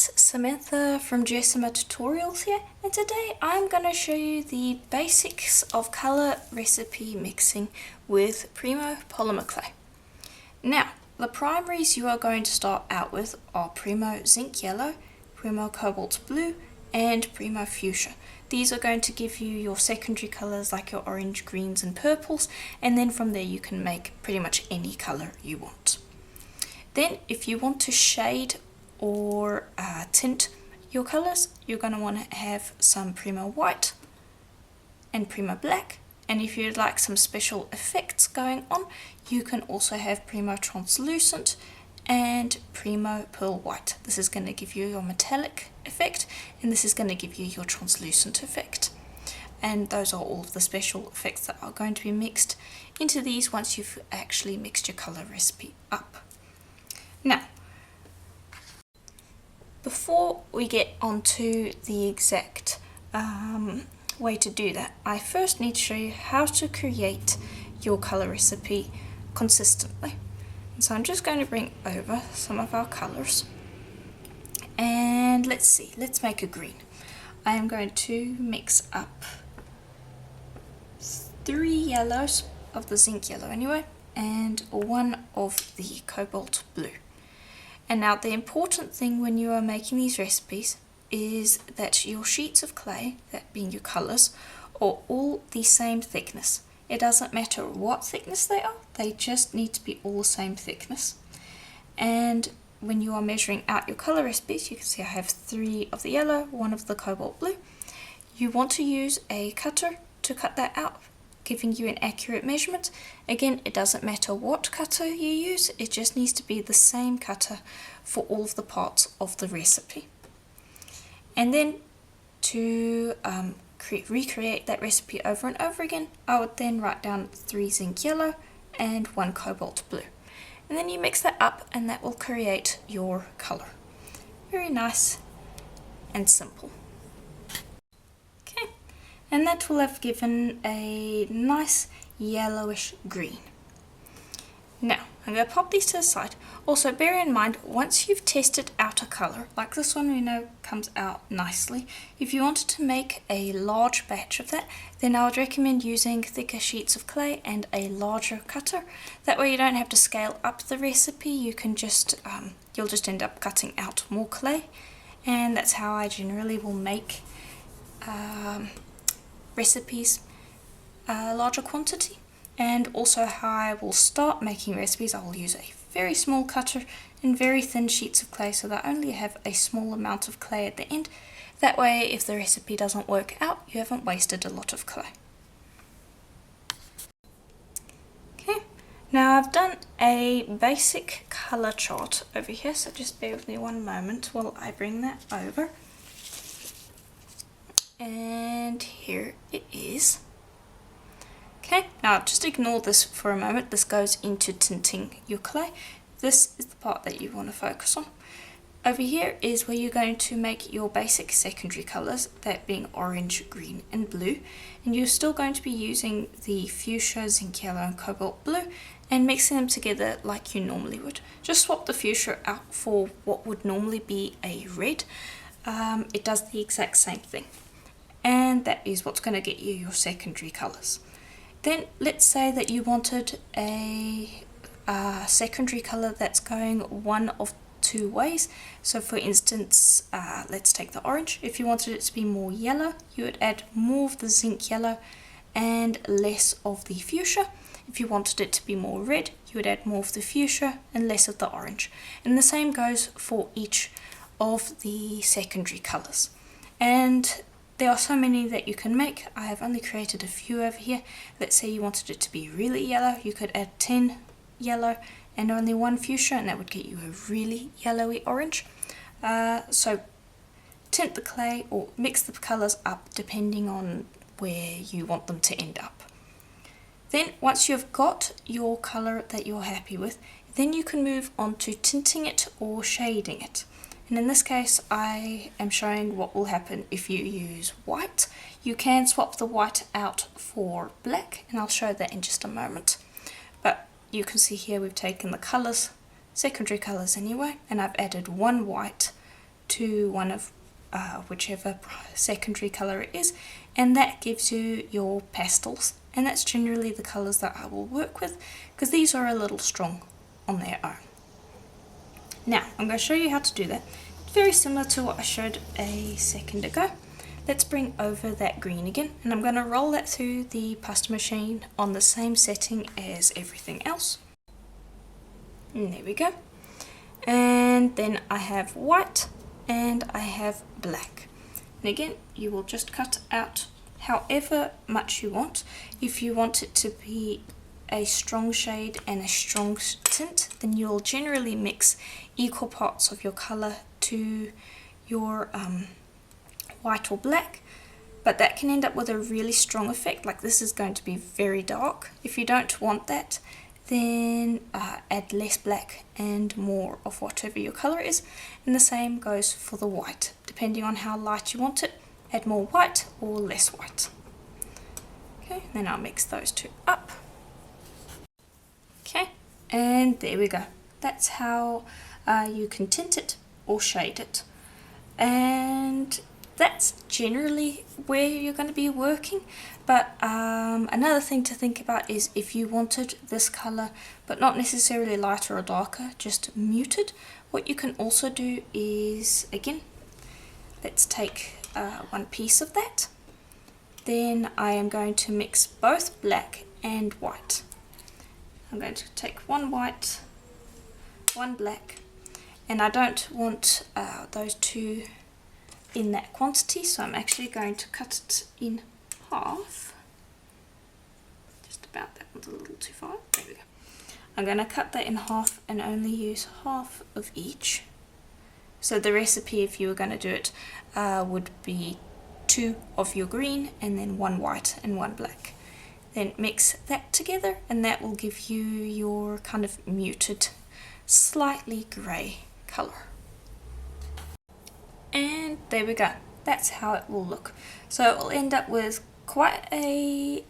guys, Samantha from Jessima Tutorials here, and today I'm going to show you the basics of colour recipe mixing with Premo Polymer Clay. Now, the primaries you are going to start out with are Premo Zinc Yellow, Premo Cobalt Blue, and Premo Fuchsia. These are going to give you your secondary colours like your orange, greens and purples, and then from there you can make pretty much any colour you want. Then if you want to shade or tint your colours, you're going to want to have some Premo White and Premo Black, and if you'd like some special effects going on, you can also have Premo Translucent and Premo Pearl White. This is going to give you your metallic effect, and this is going to give you your translucent effect. And those are all of the special effects that are going to be mixed into these once you've actually mixed your colour recipe up. Now, before we get onto the exact way to do that, I first need to show you how to create your colour recipe consistently. And so I'm just going to bring over some of our colours, and let's see, let's make a green. I am going to mix up 3 yellows of the zinc yellow anyway, and 1 of the cobalt blue. And now the important thing when you are making these recipes is that your sheets of clay, that being your colours, are all the same thickness. It doesn't matter what thickness they are, they just need to be all the same thickness. And when you are measuring out your colour recipes, you can see I have 3 of the yellow, 1 of the cobalt blue. You want to use a cutter to cut that out, giving you an accurate measurement. Again, it doesn't matter what cutter you use, it just needs to be the same cutter for all of the parts of the recipe. And then to recreate that recipe over and over again, I would then write down 3 zinc yellow and 1 cobalt blue. And then you mix that up and that will create your colour. Very nice and simple. And that will have given a nice yellowish green. Now, I'm going to pop these to the side. Also, bear in mind, once you've tested out a colour, like this one we know comes out nicely, if you wanted to make a large batch of that, then I would recommend using thicker sheets of clay and a larger cutter. That way you don't have to scale up the recipe, you can just, you'll just end up cutting out more clay. And that's how I generally will make recipes larger quantity, and also how I will start making recipes. I will use a very small cutter and very thin sheets of clay so that I only have a small amount of clay at the end. That way if the recipe doesn't work out, you haven't wasted a lot of clay. Okay, now I've done a basic colour chart over here, so just bear with me one moment while I bring that over. And here it is. Okay, now just ignore this for a moment. This goes into tinting your clay. This is the part that you want to focus on. Over here is where you're going to make your basic secondary colours, that being orange, green and blue. And you're still going to be using the fuchsia, zinc yellow and cobalt blue and mixing them together like you normally would. Just swap the fuchsia out for what would normally be a red. It does the exact same thing. And that is what's going to get you your secondary colours. Then let's say that you wanted a secondary colour that's going one of 2 ways. So for instance, let's take the orange. If you wanted it to be more yellow, you would add more of the zinc yellow and less of the fuchsia. If you wanted it to be more red, you would add more of the fuchsia and less of the orange. And the same goes for each of the secondary colours. And there are so many that you can make. I have only created a few over here. Let's say you wanted it to be really yellow, you could add 10 yellow and only 1 fuchsia, and that would get you a really yellowy orange. So tint the clay or mix the colours up depending on where you want them to end up. Then once you've got your colour that you're happy with, then you can move on to tinting it or shading it. And in this case, I am showing what will happen if you use white. You can swap the white out for black, and I'll show that in just a moment. But you can see here we've taken the colours, secondary colours anyway, and I've added 1 white to one of whichever secondary colour it is, and that gives you your pastels, and that's generally the colours that I will work with because these are a little strong on their own. Now I'm going to show you how to do that. It's very similar to what I showed a second ago. Let's bring over that green again, and I'm going to roll that through the pasta machine on the same setting as everything else. And there we go. And then I have white and I have black. And again, you will just cut out however much you want. If you want it to be a strong shade and a strong tint, then you'll generally mix equal parts of your colour to your white or black, but that can end up with a really strong effect. Like this is going to be very dark. If you don't want that, then add less black and more of whatever your colour is, and the same goes for the white. Depending on how light you want it, add more white or less white. Okay, then I'll mix those two up. Okay, and there we go. That's how you can tint it or shade it, and that's generally where you're going to be working. But another thing to think about is if you wanted this colour but not necessarily lighter or darker, just muted, what you can also do is, again, let's take one piece of that. Then I am going to mix both black and white. I'm going to take one white, one black, and I don't want those two in that quantity, so I'm actually going to cut it in half. Just about, that one's a little too far. There we go. I'm going to cut that in half and only use half of each. So the recipe, if you were going to do it, would be 2 of your green and then 1 white and 1 black. Then mix that together, and that will give you your kind of muted, slightly grey colour. And there we go. That's how it will look. So it will end up with quite a,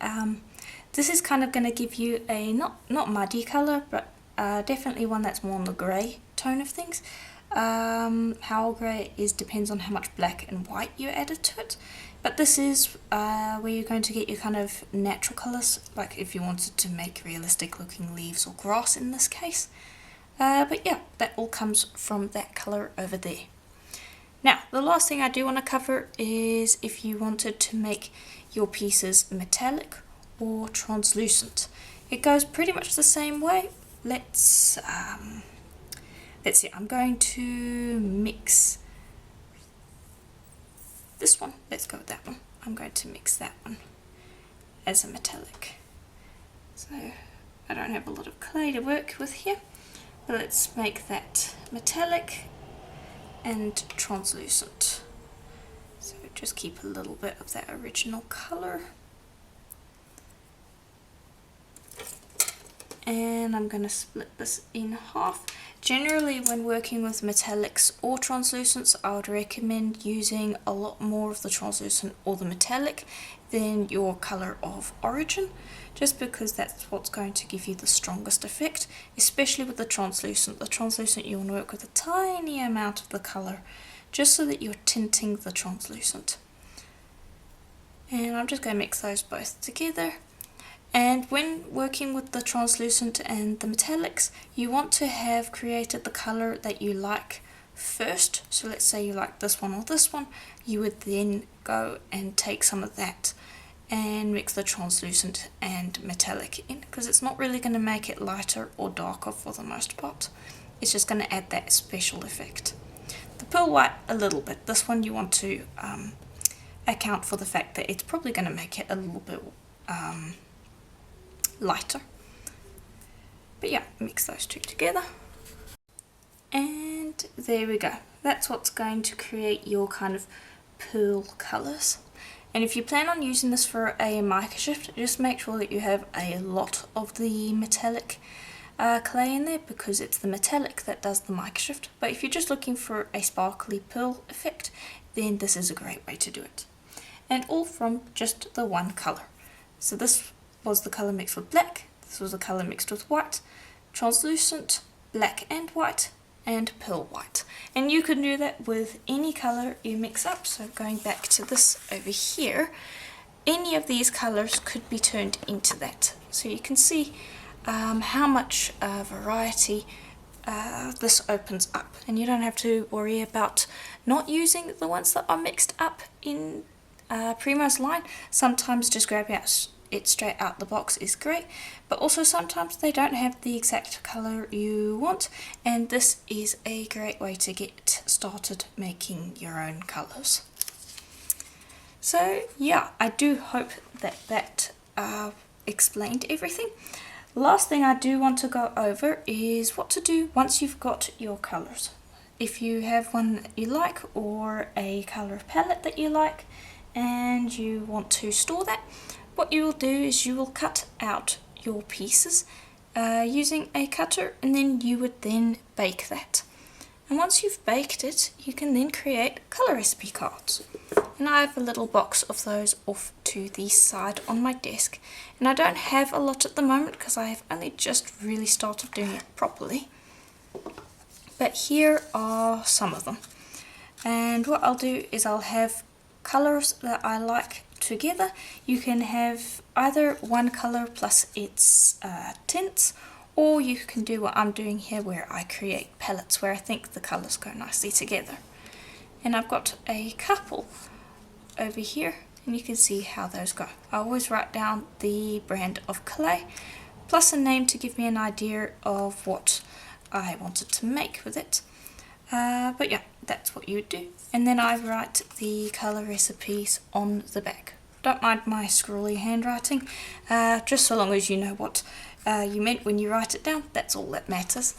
this is kind of going to give you a not muddy colour, but definitely one that's more on the grey tone of things. How grey it is depends on how much black and white you added to it. But this is where you're going to get your kind of natural colours, like if you wanted to make realistic looking leaves or grass in this case. But yeah, that all comes from that colour over there. Now, the last thing I do want to cover is if you wanted to make your pieces metallic or translucent. It goes pretty much the same way. Let's see, I'm going to mix this one. Let's go with that one. I'm going to mix that one as a metallic. So I don't have a lot of clay to work with here, but let's make that metallic and translucent. So just keep a little bit of that original colour. And I'm going to split this in half. Generally, when working with metallics or translucents, I would recommend using a lot more of the translucent or the metallic than your colour of origin, just because that's what's going to give you the strongest effect, especially with the translucent. The translucent, you want to work with a tiny amount of the colour, just so that you're tinting the translucent. And I'm just going to mix those both together. And when working with the translucent and the metallics, you want to have created the colour that you like first. So let's say you like this one or this one, you would then go and take some of that and mix the translucent and metallic in, because it's not really going to make it lighter or darker for the most part. It's just going to add that special effect. The pearl white a little bit. This one you want to account for the fact that it's probably going to make it a little bit lighter. But yeah, mix those two together. And there we go. That's what's going to create your kind of pearl colours. And if you plan on using this for a mica shift, just make sure that you have a lot of the metallic clay in there, because it's the metallic that does the mica shift. But if you're just looking for a sparkly pearl effect, then this is a great way to do it. And all from just the one colour. So this was the colour mixed with black, this was the colour mixed with white, translucent, black and white, and pearl white. And you can do that with any colour you mix up. So going back to this over here, any of these colours could be turned into that. So you can see how much variety this opens up, and you don't have to worry about not using the ones that are mixed up in Primo's line. Sometimes just grabbing it straight out the box is great, but also sometimes they don't have the exact colour you want, and this is a great way to get started making your own colours. So yeah, I do hope that explained everything. Last thing I do want to go over is what to do once you've got your colours. If you have one that you like, or a colour palette that you like, and you want to store that, what you will do is you will cut out your pieces using a cutter, and then you would then bake that. And once you've baked it, you can then create colour recipe cards. And I have a little box of those off to the side on my desk. And I don't have a lot at the moment because I have only just really started doing it properly. But here are some of them. And what I'll do is I'll have colours that I like together. You can have either one colour plus its tints, or you can do what I'm doing here, where I create palettes where I think the colours go nicely together. And I've got a couple over here, and you can see how those go. I always write down the brand of clay, plus a name to give me an idea of what I wanted to make with it. But yeah, that's what you would do. And then I write the colour recipes on the back. Don't mind my scrawly handwriting, just so long as you know what you meant when you write it down, that's all that matters.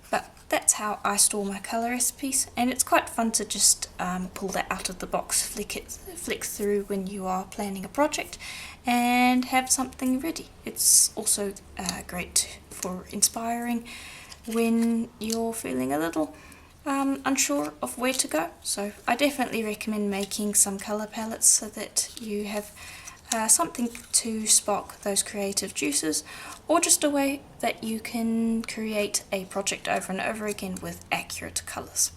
But that's how I store my colour recipes, and it's quite fun to just pull that out of the box, flick through when you are planning a project, and have something ready. It's also great for inspiring when you're feeling a little unsure of where to go. So I definitely recommend making some colour palettes so that you have something to spark those creative juices, or just a way that you can create a project over and over again with accurate colours.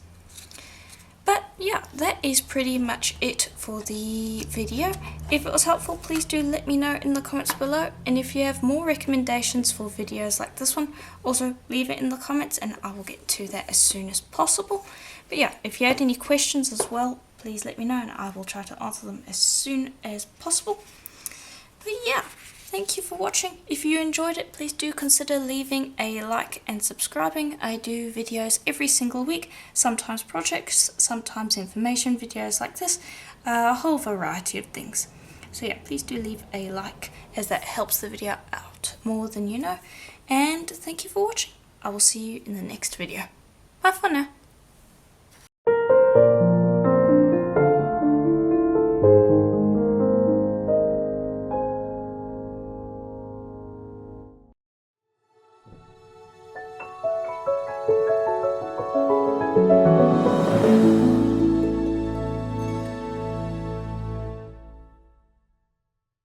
But yeah, that is pretty much it for the video. If it was helpful, please do let me know in the comments below, and if you have more recommendations for videos like this one, also leave it in the comments and I will get to that as soon as possible. But yeah, if you had any questions as well, please let me know and I will try to answer them as soon as possible. But yeah, thank you for watching. If you enjoyed it, please do consider leaving a like and subscribing. I do videos every single week, sometimes projects, sometimes information videos like this, a whole variety of things. So yeah, please do leave a like, as that helps the video out more than you know. And thank you for watching. I will see you in the next video. Bye for now.